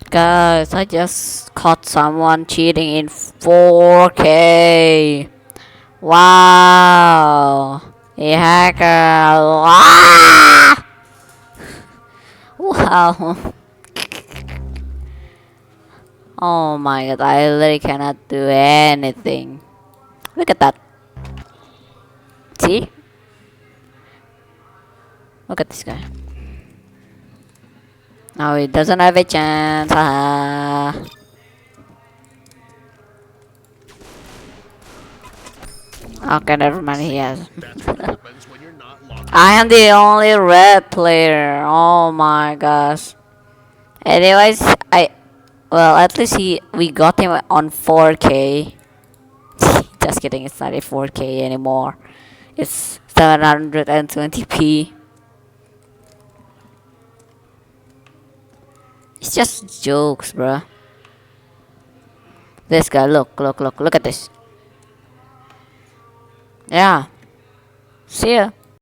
guys, I just caught someone cheating in 4K. Wow. A hacker. Ah! Wow. Oh my god, I literally cannot do anything. Look at that. See? Look at this guy. Now he doesn't have a chance. Okay, never mind. He has. I am the only red player. Oh my gosh. Anyways, at least we got him on 4K. Just kidding. It's not a 4K anymore. It's 720p. It's just jokes, bruh. This guy, look at this. Yeah. See ya.